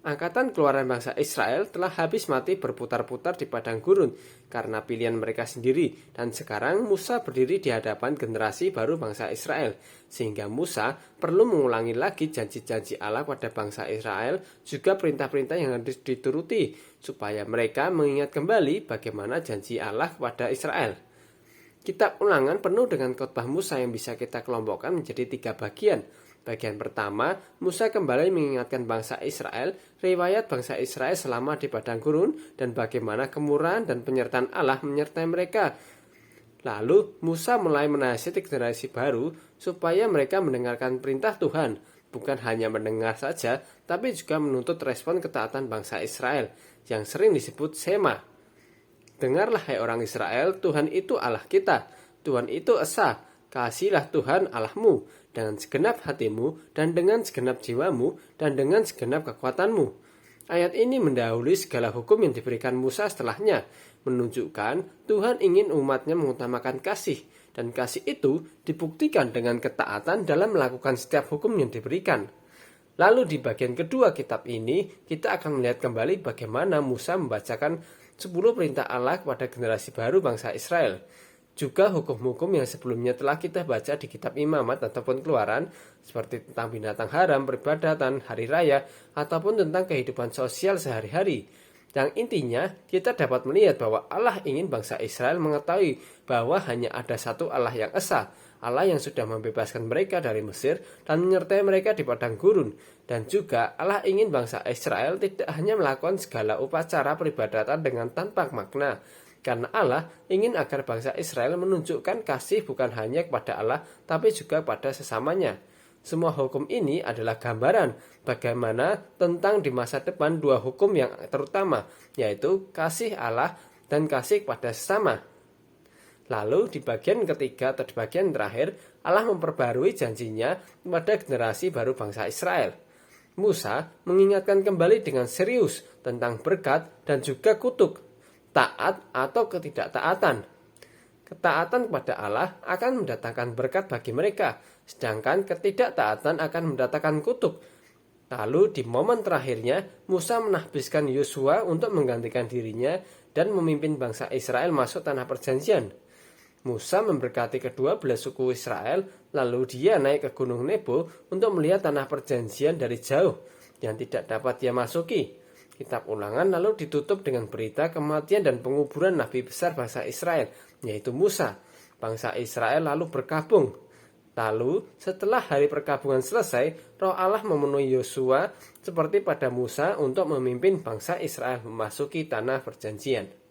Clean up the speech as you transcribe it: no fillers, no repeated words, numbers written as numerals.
Angkatan keluaran bangsa Israel telah habis mati berputar-putar di padang gurun karena pilihan mereka sendiri, dan sekarang Musa berdiri di hadapan generasi baru bangsa Israel, sehingga Musa perlu mengulangi lagi janji-janji Allah pada bangsa Israel, juga perintah-perintah yang harus dituruti, supaya mereka mengingat kembali bagaimana janji Allah kepada Israel. Kitab Ulangan penuh dengan khotbah Musa yang bisa kita kelompokkan menjadi 3 bagian. Bagian pertama, Musa kembali mengingatkan bangsa Israel, riwayat bangsa Israel selama di padang gurun, dan bagaimana kemurahan dan penyertaan Allah menyertai mereka. Lalu, Musa mulai menasihati generasi baru supaya mereka mendengarkan perintah Tuhan, bukan hanya mendengar saja, tapi juga menuntut respon ketaatan bangsa Israel, yang sering disebut Shema. Dengarlah hai orang Israel, Tuhan itu Allah kita, Tuhan itu Esa. Kasihilah Tuhan Allahmu dengan segenap hatimu dan dengan segenap jiwamu dan dengan segenap kekuatanmu. Ayat ini mendahului segala hukum yang diberikan Musa setelahnya, menunjukkan Tuhan ingin umatnya mengutamakan kasih, dan kasih itu dibuktikan dengan ketaatan dalam melakukan setiap hukum yang diberikan. Lalu di bagian kedua kitab ini, kita akan melihat kembali bagaimana Musa membacakan 10 perintah Allah kepada generasi baru bangsa Israel. Juga hukum-hukum yang sebelumnya telah kita baca di kitab Imamat ataupun Keluaran, seperti tentang binatang haram, peribadatan, hari raya, ataupun tentang kehidupan sosial sehari-hari. Yang intinya, kita dapat melihat bahwa Allah ingin bangsa Israel mengetahui bahwa hanya ada satu Allah yang esa, Allah yang sudah membebaskan mereka dari Mesir dan menyertai mereka di padang gurun. Dan juga Allah ingin bangsa Israel tidak hanya melakukan segala upacara peribadatan dengan tanpa makna, karena Allah ingin agar bangsa Israel menunjukkan kasih bukan hanya kepada Allah, tapi juga pada sesamanya. Semua hukum ini adalah gambaran bagaimana tentang di masa depan 2 hukum yang terutama, yaitu kasih Allah dan kasih kepada sesama. Lalu di bagian ketiga atau di bagian terakhir, Allah memperbarui janjinya kepada generasi baru bangsa Israel. Musa mengingatkan kembali dengan serius tentang berkat dan juga kutuk, taat atau ketidaktaatan. Ketaatan kepada Allah akan mendatangkan berkat bagi mereka, sedangkan ketidaktaatan akan mendatangkan kutuk. Lalu di momen terakhirnya, Musa menahbiskan Yosua untuk menggantikan dirinya dan memimpin bangsa Israel masuk tanah perjanjian. Musa memberkati kedua belah suku Israel, lalu dia naik ke Gunung Nebo untuk melihat tanah perjanjian dari jauh yang tidak dapat dia masuki. Kitab Ulangan lalu ditutup dengan berita kematian dan penguburan nabi besar bangsa Israel, yaitu Musa. Bangsa Israel lalu berkabung. Lalu setelah hari perkabungan selesai, Roh Allah memenuhi Yosua seperti pada Musa untuk memimpin bangsa Israel memasuki tanah perjanjian.